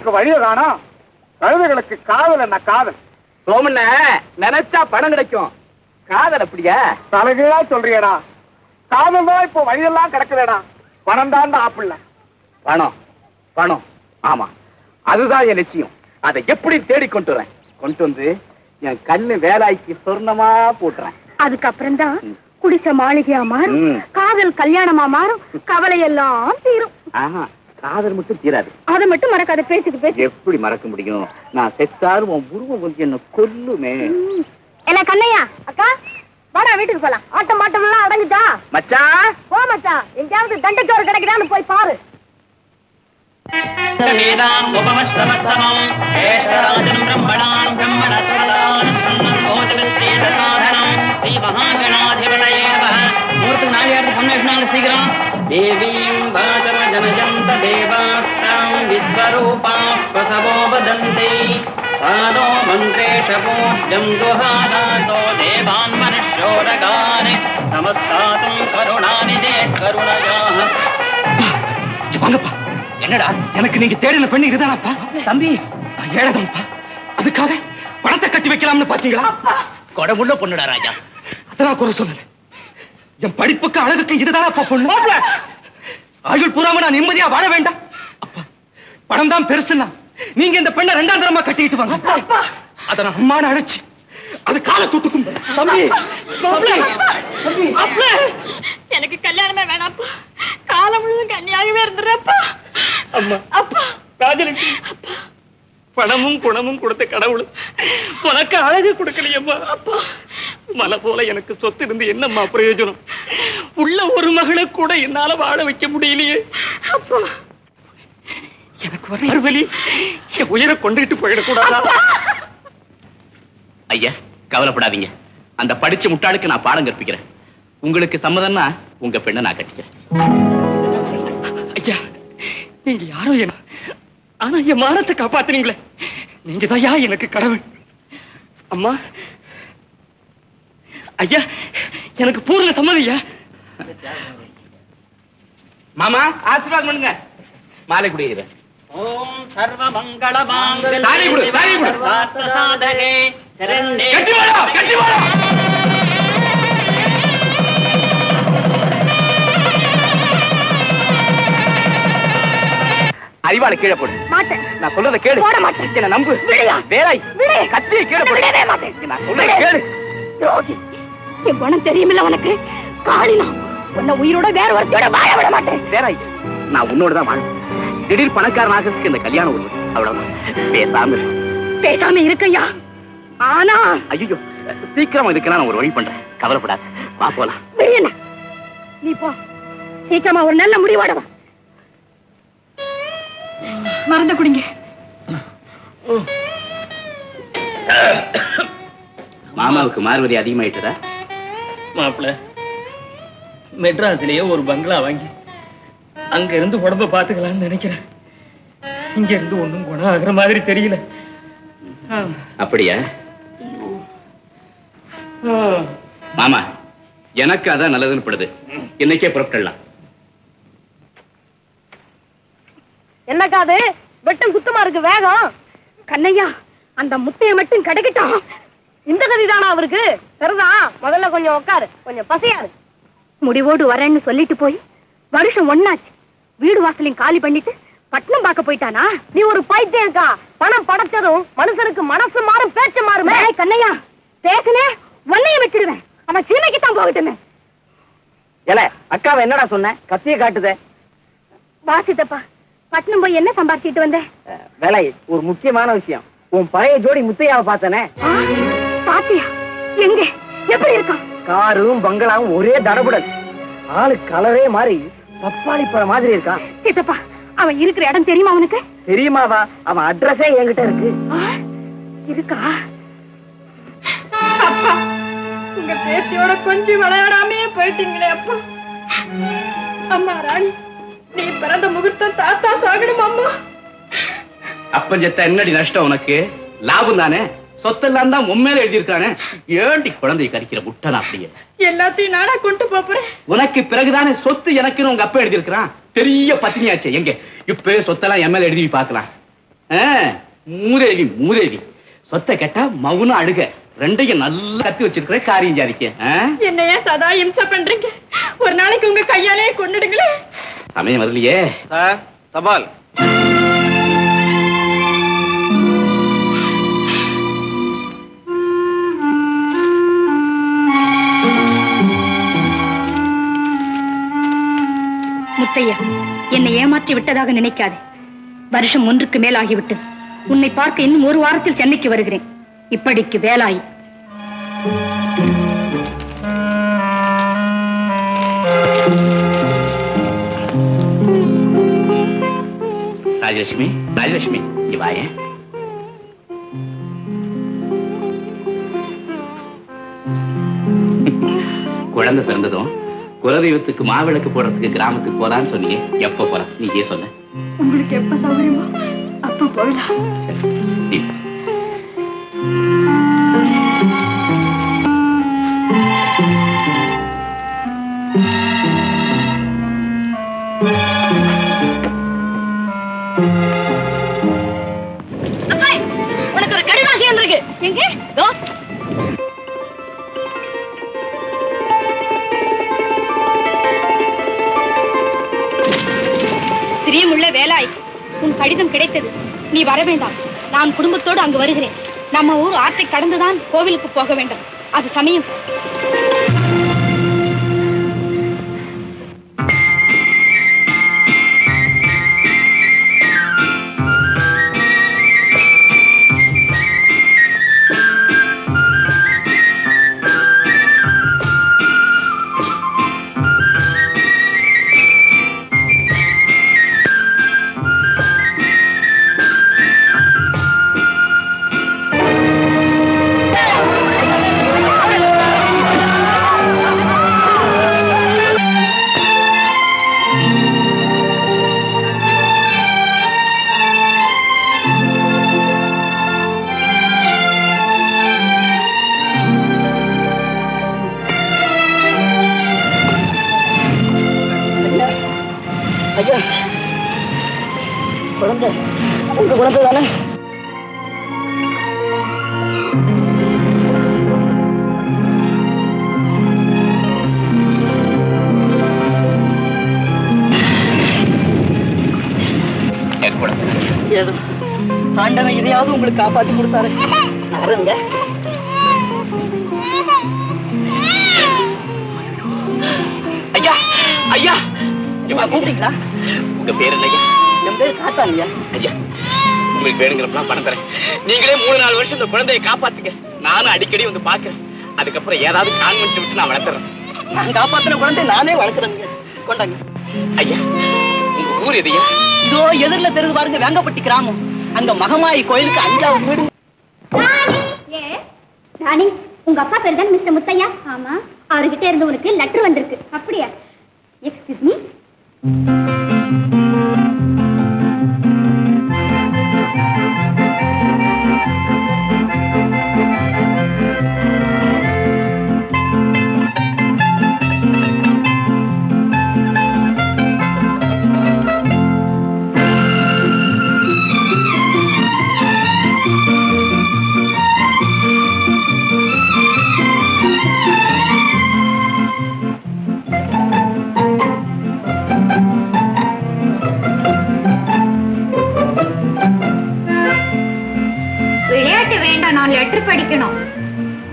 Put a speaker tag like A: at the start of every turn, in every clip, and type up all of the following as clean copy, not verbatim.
A: கழுதைகளுக்கு வழிய காணோம். கழுதைகளுக்கு காதல் என்ன காதல்?
B: சோமண்ண நினைச்சா பணம் கிடைக்கும், காதல் அப்படியா?
A: தலைகீழா சொல்றியடா. காதல் தான் இப்போ வழியெல்லாம் கிடக்குதேடா. பணம் தான் ஆப்பிள்ள.
B: பணம் பணம், ஆமா அதுதான் என் நிச்சயம். அதை எப்படி தேடி கொண்டு வரேன், கொண்டு வந்து என் கண்ணு வேலாய்க்கு சொர்ணமா போட்டுறேன்.
C: அதுக்கப்புறம் தான் குடிசை மாளிகையா மாறும், காதல் கல்யாணமா மாறும், கவலை எல்லாம் தீரும்.
B: ஆஹா, காதல் மட்டும் தீராது.
C: அதை மட்டும் மறக்காத, பேச்சுக்கு பேச்சு.
B: எப்படி மறக்க முடியும்? நான் செத்தாலும் உன் உருவம் வந்து என்ன கொல்லுமே.
C: இல்ல கண்ணையா அக்கா, வாடா வீட்டுக்கு போலாம். ஆட்டம் மாட்டம் எல்லாம் அடங்குதா?
B: மச்சான்
C: போ மச்சான், எங்கேயாவது தண்டைச்சோறு கிடைக்குதான்னு போய் பாரு.
B: சீக்கிரம் தேவீம் வாசம ஜனஜந்த தேவாஸ்தாம் விஸ்வரூபா பிரசவோ வதந்தி சாதோ மந்திரேஷ பூஜ்யம் துஹாதாதோ தேவான் மனுஷ்யோரகானே நமஸ்காரம் கருணாநிதே கருணகாஹ. வாங்கப்பா. என்னடா, எனக்கு நீங்க தேடின பெண்ணு இதுதானப்பா? தம்பி, நான் ஏழதான்ப்பா. அதுக்காக பணத்தை கட்டி வைக்கலாம்னு பாத்தீங்களா? கொடமுள்ள பொண்ணுடா ராஜா. அதான் குறை சொல்லல. என் படிப்புக்கு அழகுக்கு இதுதான் அப்பா பொண்ணு. ஆயுள் பூராம நான் நிம்மதியா வாழ வேண்டாம். அப்பா, பணம் தான் பெருசுன்னா நீங்க இந்த பெண்ணை ரெண்டாம் தரமா கட்டிட்டு வாங்க. அத நான் அம்மானு அழைச்சு அது காலை தூட்டுக்கும்.
C: எனக்கு கல்யாணமே வேணாப்பா, காலம் முழுவதும் கன்னியாகவே இருந்துறப்பா.
B: அம்மா, அப்பா, ராஜலட்சுமி, பணமும் குணமும் கொடுத்த கடவுள் உனக்கு அழகு கொடுக்கலையம்மா. மலை போல எனக்கு சொத்து இருந்து என்னம்மா பிரயோஜனம்? உள்ள ஒரு மகளை கூட என்னால வாழ வைக்க முடியலையே. எனக்கு வர வலி என் உயிரை கொண்டுகிட்டு போயிடக்கூடாதா? ஐயா, கவலைப்படாதீங்க. அந்த படிச்ச முட்டாளுக்கு நான் பாடம் கற்பிக்கிறேன். உங்களுக்கு சம்மதம்னா உங்க பெண்ணை நான் கட்டிக்கிறேன். ஐயா, நீங்க யாரோ என்ன, ஆனா என் மானத்தை காப்பாத்துறீங்களே, நீங்க தான் எனக்கு கடவுள். அம்மா, ஐயா, எனக்கு பூர்ண சம்மதம் ஐயா. மாமா, ஆசீர்வாதம் பண்ணுங்க. மாலை குடிக்கிறேன். ஓம் சர்வ மங்கள மாங்கல்யே சர்வார்த்த சாதகே சரண்யே. கட்டி வாடா, கட்டி வாடா. அறிவாளை கீழே போடு. மாட்டேன். நான் சொல்றத கேளு. போட மாட்டேன். என்ன நம்பு. வேலை கத்தியை கீழே போடு. நான் சொல்றத கேளு.
C: துரோகி, என் குணம் தெரியுமில்ல உனக்கு? காளினா உன்னை உயிரோட வேற ஒருத்தோட வாழ விட மாட்டேன்.
B: வேறாய், நான் உன்னோட தான் வாழும். திடீர் பணக்காரனாக இந்த கல்யாணம் ஒரு அவ்வளவுதான்.
C: பேசாம இருக்கையா? ஆனா
B: ஐயோ, சீக்கிரமா இதுக்கு நான் ஒரு வழி பண்றேன். கவலைப்படாத, வா போலாம்.
C: நீ போ, சீக்கிரமா ஒரு நல்ல முடிவோட வா. மறந்து குடிங்க.
B: மாமாவுக்கு மார்வதி அதிகமாயிட்டதா?
D: மாப்பிள்ள, மெட்ராஸ்லயே ஒரு பங்களா வாங்கி அங்க இருந்து உடம்ப பாத்துக்கலாம்னு நினைக்கிறேன். இங்க இருந்து ஒண்ணும் குணம் ஆகுற மாதிரி தெரியல.
B: அப்படியா? மாமா, எனக்கு அதான் நல்லதுன்னு படுது. இன்னைக்கே புறப்படலாம்.
C: என்னக்கா அது வெட்டம் சுத்தமா இருக்கு வேகம்? கண்ணையா, அந்த முட்டையை மட்டும் கிடைக்கட்டும். இந்த கதிதானா அவருக்கு? சரிதான், முதல்ல கொஞ்சம் உட்காரு, கொஞ்சம் பசியாரு. முடிவோடு வரேன்னு சொல்லிட்டு போய் வருஷம் ஒண்ணாச்சு. வீடு வாசலையும் காலி பண்ணிட்டு பட்டணம் பார்க்க போயிட்டானா? நீ ஒரு பைத்தியக்கா. பணம் படைச்சதும் மனுஷனுக்கு மனசு மாறும், பேச்சு மாறுமே. கண்ணையா, பேசுனே ஒன்னையும் வச்சிடுவேன். அவன் சீமைக்கு தான் போகட்டுமே.
B: ஏல, அக்காவை என்னடா சொன்ன? கத்திய காட்டுதே.
C: வாசித்தப்பா, பட்டணம் போய் என்ன சம்பாதிச்சிட்டு வந்த?
B: வேலை, ஒரு முக்கியமான விஷயம். உன் பழைய ஜோடி முத்தையாவை பார்த்தனே.
C: பாத்தியா? எங்க, எப்படி இருக்கான்?
B: காரும் பங்களாவும் ஒரே தடபுடல். ஆளு கலரே மாறி பப்பாளி பழம் மாதிரி இருக்கான்.
C: சித்தப்பா, அவன் இருக்கிற இடம் தெரியுமா உனக்கு?
B: தெரியுமாவா? அவன் அட்ரஸே என்கிட்ட இருக்கு.
C: இருக்கா? அப்பா, உங்க பேத்தியோட கொஞ்சம் விளையாடாமே போயிட்டீங்களே அப்பா. அம்மா ராணி, நீ பிறந்த முகூர்த்தம் தாத்தா சாகணும் அம்மா.
B: அப்பன் செத்த என்னடி நஷ்டம் உனக்கு? லாபம் தானே. சொத்தெல்லாம் தான் உண்மையில எழுதியிருக்கானே. ஏண்டி குழந்தையை கறிக்கிற முட்டனா? அப்படியே
C: எல்லாத்தையும் நானா கொண்டு போறேன்.
B: உனக்கு பிறகுதானே சொத்து எனக்குன்னு உங்க அப்பா எழுதியிருக்கிறான். பெரிய பத்தினியாச்சே. எங்க இப்ப சொத்தெல்லாம் என் மேல எழுதி பார்க்கலாம்.
E: மூதேவி மூதேவி. சொத்தை கேட்டா மவுனும் அழுக, ரெண்டையும் நல்லா கத்தி வச்சிருக்கிற காரியம் ஜாதிக்க.
C: என்னையா சதா இம்சை பண்றீங்க? ஒரு நாளைக்கு உங்க கையாலே கொன்னுடுங்களே.
E: சமயம் வரலையே. தபால்.
C: முத்தையா, என்னை ஏமாற்றி விட்டதாக நினைக்காதே. வருஷம் 1க்கு மேல் ஆகிவிட்டது. உன்னை பார்க்க இன்னும் 1 வாரத்தில் சென்னைக்கு வருகிறேன். இப்படிக்கு வேலாயி.
E: ராஜலட்சுமி, ராஜலட்சுமி, இங்க வாயே. குழந்தை பிறந்ததும் குலதெய்வத்துக்கு மாவிளக்கு போடுறதுக்கு கிராமத்துக்கு போறான்னு சொன்னீங்க. எப்ப போற? நீ ஏன் சொன்ன?
C: உங்களுக்கு எப்ப சௌகரியமோ அப்ப போகலாம். உனக்கு ஒரு கடிதம் சேர்ந்திருக்கு. எங்க? பிரியமுள்ள வேலாய், உன் கடிதம் கிடைத்தது. நீ வர வேண்டாம். நான் குடும்பத்தோடு அங்கு வருகிறேன். நம்ம ஊர் ஆற்றை கடந்துதான் கோவிலுக்கு போக வேண்டும். அது சமயம். ஐயா, குழந்தை உங்க குழந்தை தானே? ஏதோ ஆண்டவன் இதையாவது உங்களுக்கு காப்பாத்தி கொடுத்தாரு. அருங்க.
E: ஐயா, ஐயா,
C: கூப்பிட்டீங்களா?
E: உங்க பேர் என்னையா?
C: என் பேர் காத்தானியா.
E: ஐயா, உங்களுக்கு வேணுங்கிறப்பெல்லாம் பணம் தரேன். நீங்களே 3-4 வருஷம் இந்த குழந்தையை காப்பாத்துங்க. நானும் அடிக்கடி வந்து பாக்குறேன். அதுக்கப்புறம் ஏதாவது கான்வென்ட் விட்டு நான் வளர்த்துறேன்.
C: நான் காப்பாத்தின குழந்தை நானே வளர்க்குறேங்க. கொண்டாங்க.
E: ஐயா, உங்க ஊர் எதையா?
C: இதோ எதிரில தெரிஞ்சு பாருங்க, வேங்கப்பட்டி கிராமம். அங்க மகமாயி கோயிலுக்கு 5வது வீடு.
F: ராணி, உங்க அப்பா பேர் தான் மிஸ்டர் முத்தையா? ஆமா. அவர்கிட்ட இருந்து உனக்கு லெட்டர் வந்திருக்கு. அப்படியா? Excuse me. நான் லெட்டர் படிக்கணும்.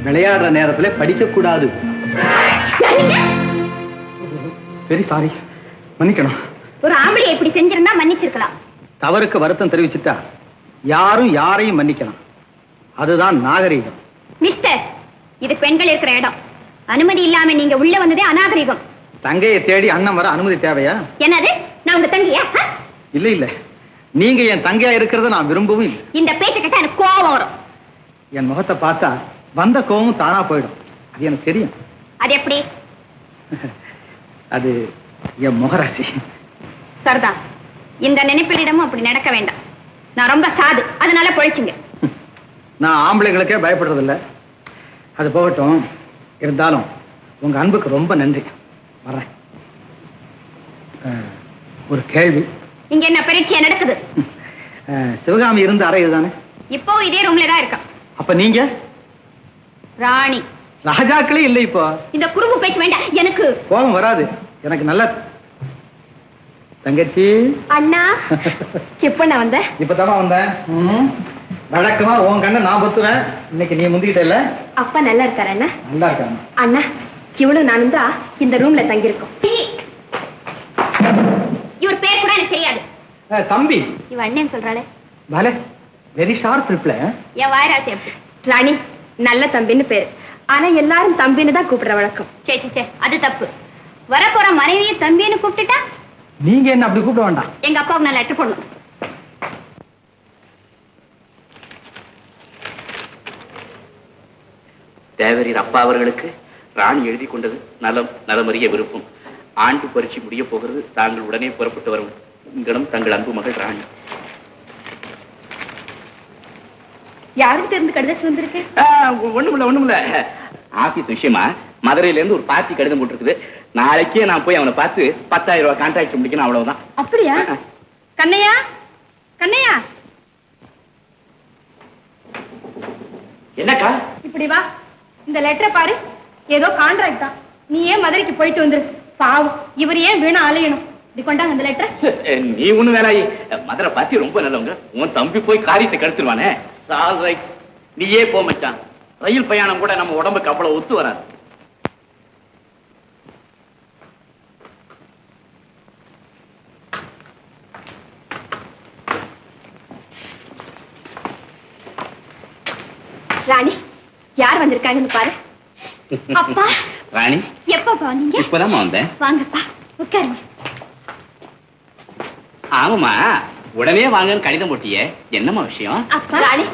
A: விளையாடுற நேரத்துல படிக்க கூடாது. வெரி சாரி, மன்னிக்கணும்.
F: ஒரு ஆம்பளை இப்படி செஞ்சிருந்தா மன்னிச்சிருக்கலாம்.
A: தவறுக்கு வருத்தம் தெரிவிச்சுட்டா யாரும் யாரையும் மன்னிக்கலாம். அதுதான் நாகரீகம்.
F: மிஸ்டர், இது பெண்கள் இருக்கிற இடம். அனுமதி இல்லாம நீங்க உள்ள வந்ததே அநாகரிகம்.
A: தங்கையை தேடி அண்ணன் வர அனுமதி தேவையா?
F: என்னது? நான் உங்க தங்கையா?
A: இல்ல இல்ல, நீங்க என் தங்கையா இருக்கிறத நான் விரும்பவும் இல்லை.
F: இந்த பேச்சை கேட்டா எனக்கு கோபம் வரும்.
A: என் முகத்தை பார்த்தா வந்த கோபம் தானா போயிடும். அது எனக்கு தெரியும்.
F: அது எப்படி?
A: அது என் முகராசி.
F: சரதா, இந்த நினைப்பிலிடமும் அப்படி நடக்க வேண்டாம். நான் ரொம்ப சாது, அதனால பொழைச்சுங்க.
A: நான் ஆம்பளைங்களுக்கே பயப்படுறதில்ல. அது போகட்டும். இருந்தாலும் உங்க அன்புக்கு ரொம்ப நன்றி. வர்றேன். ஒரு கேள்வி.
F: இங்க என்ன பரீட்சை நடக்குது?
A: சிவகாமி இருந்த அறை இதுதானே?
F: இப்போ இதே ரூம்ல தான் இருக்கா.
A: அப்ப நீங்க?
F: ராணி.
A: ராஜாக்களே இல்லை இப்போ.
F: இந்த குறும்பு பேச்சு வேண்டாம் எனக்கு.
A: கோபம் வராது எனக்கு. நல்ல தங்கச்சி.
C: அண்ணா எப்ப நான் வந்த?
A: இப்பதாமா வந்தேன். வழக்கமா உன் கண்ணை நான் பொத்துவேன். இன்னைக்கு நீ முந்திக்கிட்ட இல்ல?
C: அப்பா நல்லா இருக்காரு அண்ணா?
A: நல்லா இருக்காங்க
C: அண்ணா. இவளும் நானும் தான் இந்த ரூம்ல தங்கி இருக்கோம்.
F: இவர் பேர் கூட எனக்கு தெரியாது.
A: தம்பி.
F: இவ அண்ணன் சொல்றாளே.
A: பலே வெரி ஷார்ப் ரிப்ளை.
F: என் வாயராசி அப்படி.
C: ராணி நல்ல தம்பின்னு பேரு. ஆனா எல்லாரும் தம்பின்னு தான் கூப்பிடுற வழக்கம்.
F: சே சே சே, அது தப்பு. வரப்போற மனைவியை தம்பின்னு கூப்பிட்டுட்டா
A: நீங்க என்ன அப்படி கூப்பிட வேண்டாம்.
F: எங்க அப்பாவுக்கு நான் லெட்டர் போடணும்.
E: தேவரீர் அப்பா அவர்களுக்கு ராணி எழுதி கொண்டது நலமறிய விருப்பம். ஆண்டு பரீட்சை முடிய போகிறது. தாங்கள் உடனே புறப்பட்டு வரும். இங்கனம் தங்கள் அன்பு மகள் ராணி.
C: யாருக்கு இருந்து கடிதம் வந்திருக்கு?
E: ஒண்ணுமில்ல ஆபீஸ் விஷயமா மதுரையில இருந்து ஒரு பார்ட்டி கடிதம் போட்டிருக்குது. நாளைக்கே நான் போய் அவனை பார்த்து 10,000 ரூபாய் கான்ட்ராக்ட் முடிக்கணும். அவ்வளவுதான்.
C: அப்படியா? கண்ணையா கண்ணையா
E: என்னக்கா?
C: இப்படி வா. இந்த லெட்டரை பாரு. ஏதோ கான்ட்ராக்ட் தான். நீ ஏன் மதுரைக்கு போயிட்டு வந்துரு. பாவம் இவர் ஏன் வீணா அலையணும். இப்படி கொண்டாங்க அந்த லெட்டர்.
E: நீ ஒண்ணு வேலாயி. மதுரை பார்ட்டி ரொம்ப நல்லவங்க. உன் தம்பி போய் காரியத்தை கெடுத்துருவானே. நீயே போ மச்சான். ரயில் பயணம் கூட நம்ம உடம்புக்கு அவ்வளவு ஒத்து வராது.
F: ராணி யார் வந்திருக்காங்கன்னு பாரு. அப்பா.
E: ராணி
F: எப்பப்பா வந்தீங்க?
E: இப்பதான் வந்தேன்.
F: வாங்கப்பா உட்காருங்க.
E: ஆமாமா உடனே வாங்கன்னு கடிதம் போட்டியே, என்னம்மா விஷயம்?
F: அப்பா.
C: ராணி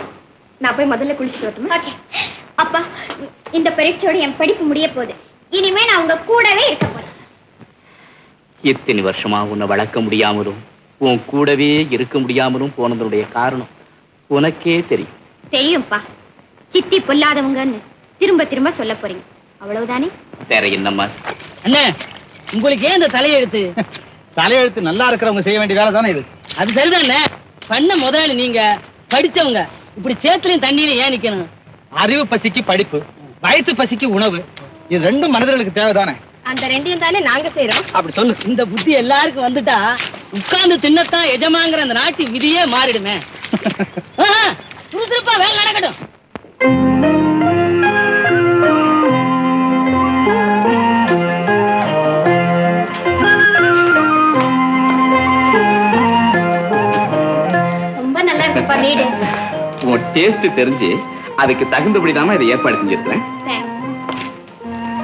C: நான் போய் முதல்ல குளிச்சுட்டு வரட்டுமா?
F: ஓகே. அப்பா இந்த பரீட்சையோட என் படிப்பு முடிய போகுது. இனிமே நான் உங்க கூடவே இருக்க போறேன்.
E: இத்தனை வருஷமா உன்னை வளர்க்க முடியாமலும் உன் கூடவே இருக்க முடியாமலும் போனதனுடைய காரணம் உனக்கே தெரியும்.
F: தெரியும்பா. சித்தி பொல்லாதவங்கன்னு திரும்ப திரும்ப சொல்ல போறீங்க. அவ்வளவுதானே?
E: வேற என்னம்மா?
B: அண்ணே உங்களுக்கு ஏன் இந்த தலையெழுத்து?
A: தலையெழுத்து நல்லா இருக்கிறவங்க செய்ய வேண்டிய வேலை தானே இது.
B: அது சரிதானே. பண்ண முதலாளி நீங்க, படிச்சவங்க. இப்படி சேத்துலயும் தண்ணியில ஏன் நிக்கணும்?
A: அறிவு பசிக்கு படிப்பு, வயிற்று பசிக்கு உணவு, இது ரெண்டும் மனிதர்களுக்கு தேவைதானே.
C: அந்த ரெண்டையும் தானே நாங்க செய்யறோம்.
B: அப்படி சொல்லு. இந்த புத்தி எல்லாருக்கும் வந்துட்டா உட்கார்ந்து தின்னத்தான் எஜமாங்கிற அந்த நாட்டு விதியே மாறிடுமே. சுறுசுறுப்பா வேலை நடக்கட்டும்.
F: ரொம்ப நல்லா இருக்குப்பா வீடு.
E: உன் டேஸ்ட் தெரிஞ்சு அதுக்கு தகுந்தபடிதாம இதை ஏற்பாடு செஞ்சிருக்கிறேன்.
F: தேங்க்ஸ்.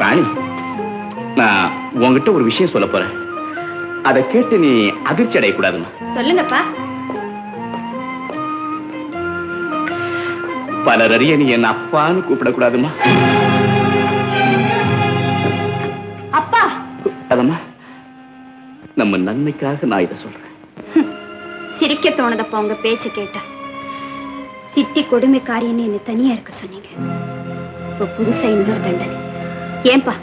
E: ராணி, நான் உன்கிட்ட ஒரு விஷயம் சொல்ல போறேன். அதை கேட்டு நீ அதிர்ச்சி அடையக்கூடாதுமா.
F: சொல்லுங்கப்பா.
E: பலர் அறிய நீ என்ன அப்பான்னு கூப்பிடக்கூடாதுமா.
F: அப்பா.
E: அதம்மா நம்ம நன்மைக்காக நான் இதை சொல்றேன்.
F: சிரிக்க தோணுதப்பா உங்க பேச்சு கேட்டா. சித்தி கொடுமைக்காரின்னு என்ன தனியா இருக்க சொன்னீங்க. இப்ப புதுசா இன்னொரு தண்டனை. ஏன்பா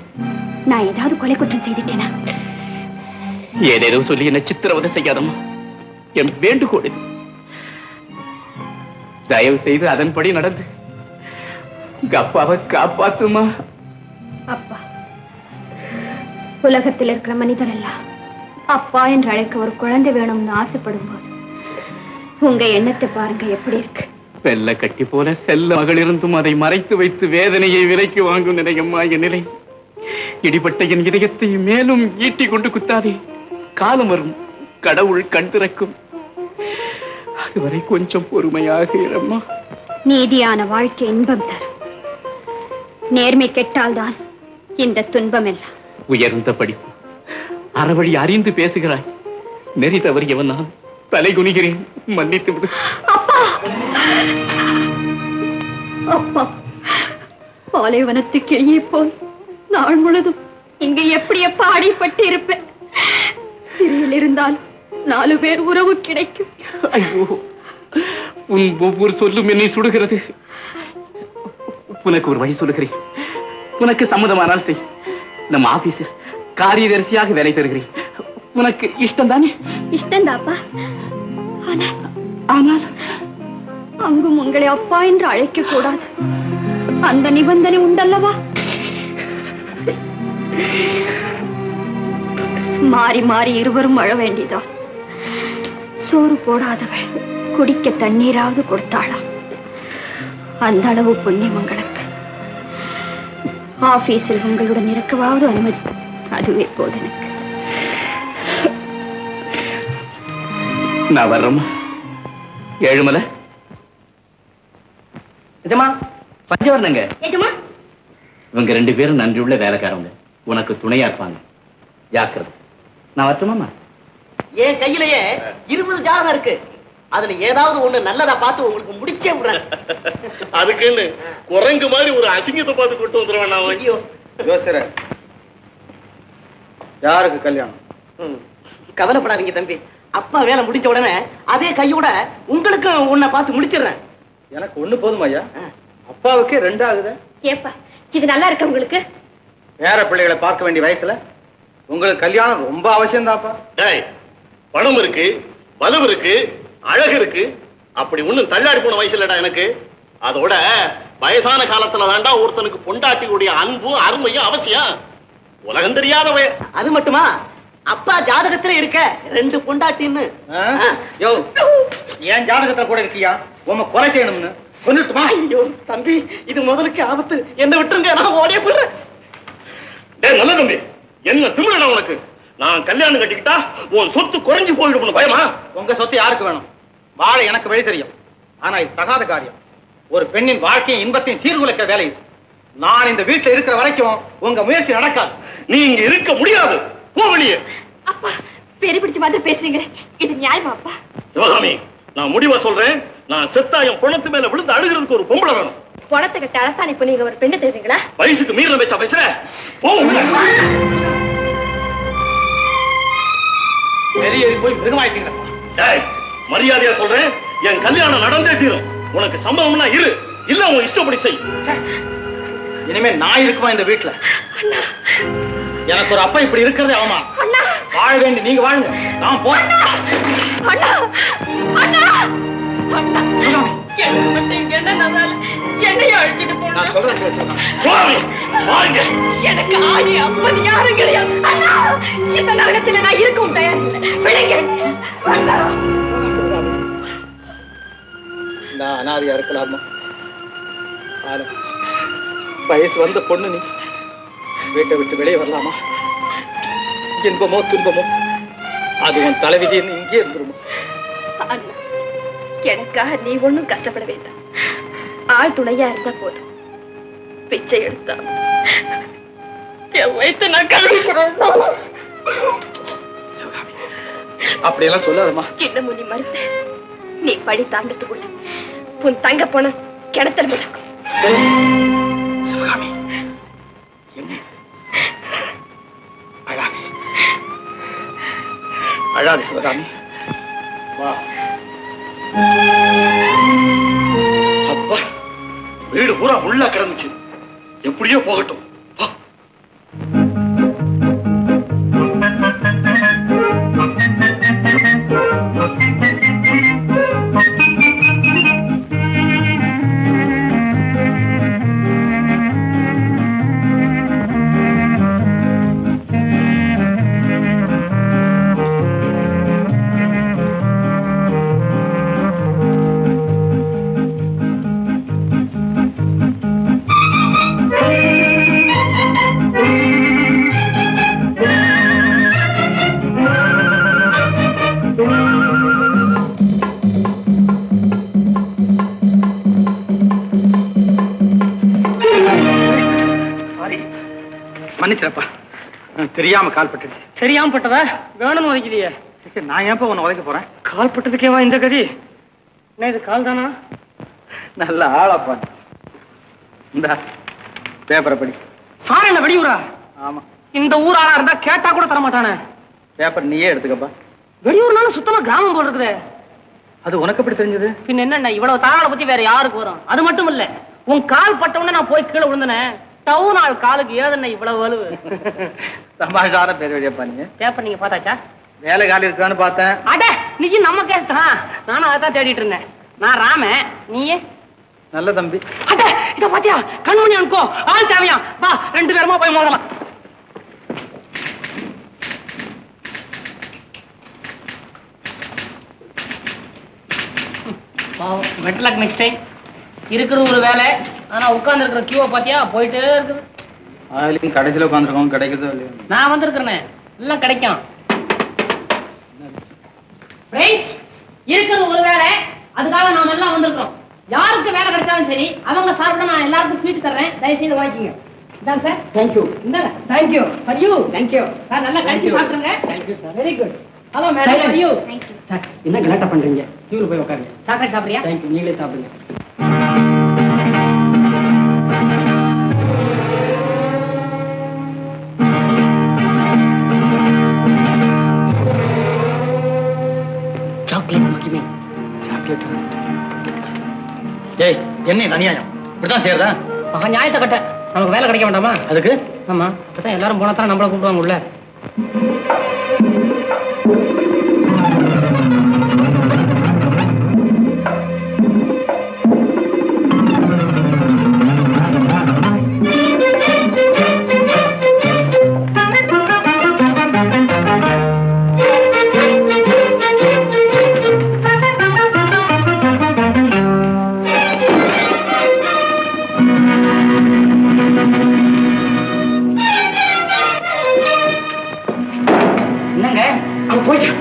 F: நான் ஏதாவது கொலை குற்றம் செய்துட்டேனா?
E: ஏதேதோ சொல்லி என்ன சித்திரவதை செய்யாதம்மா. என் வேண்டுகோள் இது. தயவு செய்து அதன்படி நடந்து உங்க அப்பாவை காப்பாத்துமா.
F: அப்பா, உலகத்தில் இருக்கிற மனிதர் எல்லாம் அப்பா என்று அழைக்க ஒரு குழந்தை வேணும்னு ஆசைப்படும் போது உங்க எண்ணத்தை பாருங்க எப்படி இருக்கு.
E: வெள்ள கட்டி போல செல்ல மகளிருந்தும் அதை மறைத்து வைத்து வேதனையை விலைக்கு வாங்கும் நிலையம்மா என் நிலை. இடிபட்ட என் இதயத்தை மேலும் ஈட்டி கொண்டு குத்தாதே. காலம் வரும், கடவுள் கண் திறக்கும். அதுவரை கொஞ்சம் பொறுமையாக இரும்மா.
F: நீதியான வாழ்க்கை இன்பம் தரும். நேர்மை கெட்டால்தான் இந்த துன்பம் எல்லாம்.
E: உயர்ந்த படிப்பு, அறவழி அறிந்து பேசுகிறாய். நெறி தவறியவன் நான் தலை குனிகிறேன், மன்னித்து விடு.
F: அப்பா, அப்பா, பாலைவனத்து கிளியை போல் நாள் முழுதும் இங்க எப்படி எப்ப அடிபட்டு இருப்பேன். சிறையில் இருந்தால் 4 பேர் உறவு கிடைக்கும்.
E: ஐயோ, உன் ஒவ்வொரு சொல்லும் என்னை சுடுகிறது. உனக்கு ஒரு வழி சொல்லுகிறேன். உனக்கு சம்மதமானால் செய். நம்ம ஆபீஸில் காரியதரிசியாக வேலை தருகிறேன். உனக்கு இஷ்டம் தானே?
F: இஷ்டந்தாப்பா. ஆனா ஆனால் அங்கும் உங்களை அப்பா என்று அழைக்க கூடாது. அந்த நிபந்தனை உண்டல்லவா? மாறி மாறி இருவரும் அழ வேண்டியதான். சோறு போடாதவள் குடிக்க தண்ணீராவது கொடுத்தாளாம். அந்த அளவு புண்ணியம் உங்களுக்கு. ஆபீஸில் உங்களுடன் இருக்கவாவது அனுமதி, அதுவே போது எனக்கு.
E: நான் வர்றேம்மா. ஏழுமலை நிஜமா பஞ்சவர்ணங்க இவங்க 2 பேரும் நன்றியுள்ள வேலைக்காரங்க. உனக்கு துணையா இருப்பாங்க. ஜாக்கிரதை. நான் வரட்டுமாமா?
G: என் கையிலேயே 20 ஜாதகம் இருக்கு. அதுல ஏதாவது ஒண்ணு நல்லதா பார்த்து உங்களுக்கு முடிச்சே விடுறேன்.
H: அதுக்குன்னு குரங்கு மாதிரி ஒரு அசிங்கத்தை பார்த்து கொண்டு வந்துருவேன் நான்.
G: ஐயோ
A: யோசிக்கிற யாருக்கு கல்யாணம்?
G: கவலைப்படாதீங்க தம்பி. அப்பா வேலை முடிஞ்ச உடனே அதே கையோட உங்களுக்கு உன்னை பார்த்து முடிச்சிடுறேன்.
A: எனக்கு ஒண்ணு போதும் ஐயா. அப்பாவுக்கே 2 ஆகுது.
C: ஏப்பா இது நல்லா இருக்கு உங்களுக்கு?
A: பேர பிள்ளைகளை பார்க்க வேண்டிய வயசுல உங்களுக்கு கல்யாணம் ரொம்ப அவசியம் தான்ப்பா.
H: டேய், பணம் இருக்கு, பலம் இருக்கு, அழகு இருக்கு. அப்படி ஒண்ணும் தள்ளாடி போன வயசு இல்லடா எனக்கு. அதோட வயசான காலத்துல தாண்டா ஒருத்தனுக்கு பொண்டாட்டியுடைய அன்பும் அருமையும் அவசியம். உலகம் தெரியாத
G: அது மட்டுமா, அப்பா ஜாதகத்துல இருக்க 2 பொண்டாட்டின்னு.
A: யோ, ஏன் ஜாதகத்துல கூட இருக்கியா? உங்க கொலை செய்யணும்னு கொன்னுட்டுமா?
G: ஐயோ தம்பி, இது முதலுக்கு ஆபத்து. என்ன விட்டுருங்க, நான் ஓடியே போடுறேன்.
H: டேய் நல்ல தம்பி, என்ன திமிரடா உனக்கு? நான் கல்யாணம் கட்டிக்கிட்டா உன் சொத்து குறைஞ்சு போயிடும் பயமா?
A: உங்க சொத்து யாருக்கு வேணும்? வாழ எனக்கு வழி தெரியும். ஆனா இது தகாத காரியம். ஒரு பெண்ணின் வாழ்க்கையும் இன்பத்தையும் சீர்குலைக்கிற வேலை இது. நான் இந்த வீட்டுல இருக்கிற வரைக்கும் உங்க முயற்சி நடக்காது.
H: நீ இங்க இருக்க முடியாது. போ வெளியே.
C: அப்பா பெரிய பிடிச்ச மாதிரி பேசுறீங்களே, இது நியாயமா அப்பா?
H: சிவகாமி, நான் முடிவா சொல்றேன். நான் செத்தா என் பணத்து மேல விழுந்து அழுகிறதுக்கு ஒரு பொம்பளை வேணும்.
C: பணத்தை கட்ட அழத்தான் இப்ப நீங்க ஒரு பெண்ணை தேடுறீங்களா?
H: வயசுக்கு மீறின பேச்சா பேசுற? போ.
A: வெளியேறி போய் மிருகமாயிட்டீங்களா?
H: டேய், மரியாதையா சொல்றேன், என் கல்யாணம் நடந்தே தீரும். உனக்கு சம்பவம்னா இரு, இல்ல உன் இஷ்டப்படி செய்.
A: இனிமே நான் இருக்குமா இந்த வீட்டுல? எனக்கு ஒரு அப்பா இப்படி இருக்கிறதே அவமா. வாழ வேண்டி நீங்க வாழுங்க, நான் போறேன். நான் சொல்றேன் கேளுங்க.
H: சுவாமி, வாங்க.
C: எனக்கு ஆடி அப்பன் யாரும் கிடையாது. இந்த நரகத்துல நான் இருக்கவும் தயாரில்லை. விடுங்க.
A: நான் அனாதையா இருக்கலாமா? ஆனா வயசு வந்த பொண்ணு நீ வீட்டை விட்டு வெளியே வரலாமா? இன்பமோ துன்பமோ அது உன் தலைவிதின்னு இங்கே இருந்துருமா?
C: அண்ணா, எனக்காக நீ ஒண்ணும் கஷ்டப்பட வேண்டாம். ஆள் துணையா இருந்தா போதும். பிச்சை எடுத்தா என் வயிற்று நான் கழுவிக்கிறேன்.
A: அப்படியெல்லாம் சொல்லாதம்மா.
C: இன்னமும் நீ மறுத்த, நீ படி தாண்டத்துக்குள்ள உன் தங்க போன கிணத்துல மிதக்கும்.
A: சிவகாமி, அழாதே அழாதே சிவகாமி. வா.
H: அப்பா, வீடு பூரா முள்ளா கிடந்துச்சு. எப்படியோ போகட்டும். வா.
A: மன்னிச்சிடப்பா, தெரியாம கால் பட்டுச்சு.
D: தெரியாம பட்டதா? வேணும்னு உதைக்கலையே.
A: நான் ஏன்ப்பா உன்னை உதைக்க போறேன்?
D: கால் பட்டதுக்கேவா இந்த கதி? என்ன இது கால் தானா?
A: நல்ல ஆளாப்பா. இந்த பேப்பரை படி.
D: சார் என்ன வெடியூரா?
A: ஆமா,
D: இந்த ஊர் ஆளா இருந்தா கேட்டா கூட தர மாட்டானே.
A: பேப்பர் நீயே எடுத்துக்கப்பா.
D: வெடியூர்னாலும் சுத்தமா கிராமம் போல் இருக்குதே.
A: அது உனக்கு எப்படி தெரிஞ்சது?
D: பின் என்ன, இவ்வளவு தாராள பத்தி வேற யாருக்கு வரும்? அது மட்டும் இல்ல, உன் கால் பட்ட உடனே நான் போய் கீழே விழுந்தனே. டவுன் ஆள் காலுக்கு ஏதென்ன இவ்வளவு வலுவு?
A: சமாளிக்காத பேர் வழியப்பா. நீங்க
D: பேப்பர் நீங்க பார்த்தாச்சா?
A: வேலை காலி இருக்கான்னு பார்த்தேன்.
B: அட நீயும் நம்ம கேஸ் தான். நானும் அதான் தேடிட்டு இருந்தேன். நான் ராம, நீயே?
A: நல்ல தம்பி.
B: அட இத பாத்தியா, கண்மணி அனுக்கோ ஆள் தேவையா? வா 2 பேருமா போய் மோதலாம். மெட்லாக் நெக்ஸ்ட் டைம் இருக்கிறது ஒரு வேலை, ஆனா உட்கார்ந்து இருக்கிற கியூவை பாத்தியா போயிட்டே இருக்குது.
A: அதுலயும் கடைசியில உட்காந்துருக்கோம், கிடைக்குதோ இல்லையோ.
B: நான் வந்திருக்கிறேனே, எல்லாம் கிடைக்கும். ஃப்ரெண்ட்ஸ், இருக்கிறது ஒரு வேலை, அதுக்காக நாம எல்லாம் வந்திருக்கிறோம். யாருக்கு வேலை கிடைச்சாலும் சரி, அவங்க சார்பில் நான் எல்லாருக்கும் ஸ்வீட் தர்றேன், தயவு செய்து வாங்கிக்கங்க. இதான் சார். தேங்க்யூ. இந்தாங்க. Thank you for you. Thank you sir. நல்லா கடிச்சு சாப்பிடுங்க. Thank you sir. Very good. Hello madam, for you.
F: Thank you.
B: Sir என்ன கலாட்டா பண்றீங்க? கியூல போய் உட்காருங்க. சாக்லேட் சாப்பிடுறியா? தேங்க்யூ. நீங்களே சாப்பிடுங்க. சாக்லேட் முக்கியமே.
A: சாக்லேட். ஏய், என்ன அநியாயம்? இப்படிதான் செய்யறதா?
B: மகா நியாயத்தை கட்ட. நமக்கு வேலை கிடைக்க வேண்டாமா?
A: அதுக்கு
B: ஆமா, அப்பதான் எல்லாரும் போனா தான் நம்மள கூப்பிடுவாங்க உள்ள. என்னங்க அவன் போயிட்டான்.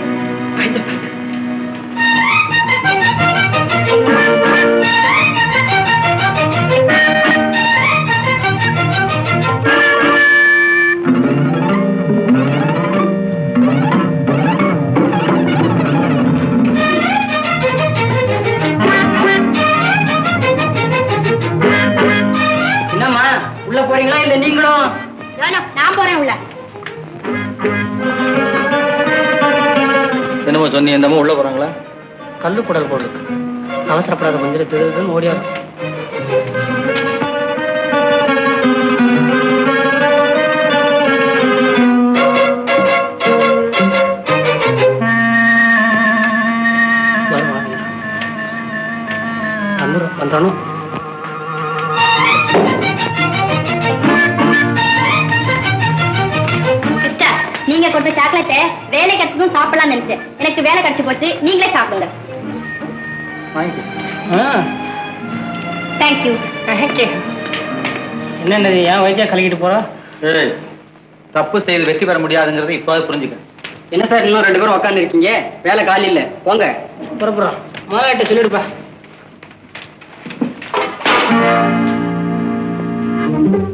B: என்னம்மா உள்ள போறீங்களா இல்ல நீங்களும்?
F: நான் போறேன் உள்ள.
A: என்னமோ சொன்னி என்னமோ உள்ள போறாங்களா?
B: கல்லு குடல் போடுறது. அவசரப்படாத, கொஞ்சம் திருதுன்னு ஓடி வரும். வந்தானோ?
F: நீங்க கொடுத்த சாக்லேட்டை வேலை கிடைச்சதும் சாப்பிடலாம்னு நினைச்சேன். எனக்கு வேலை கிடைச்சு போச்சு, நீங்களே சாப்பிடுங்க. தேங்க்யூ.
B: என்னது ஏன் வயிற்ற கலக்கிட்டு போற?
A: ஏய், தப்பு செய்து வெற்றி பெற முடியாதுங்கிறத இப்போது புரிஞ்சுக்க.
B: என்ன சார் இன்னும் 2 பேரும் உட்கார்ந்து இருக்கீங்க? வேலை காலி இல்ல, போங்க. புறப்புறோம். முதலாளிட்ட சொல்லிடுப்பா.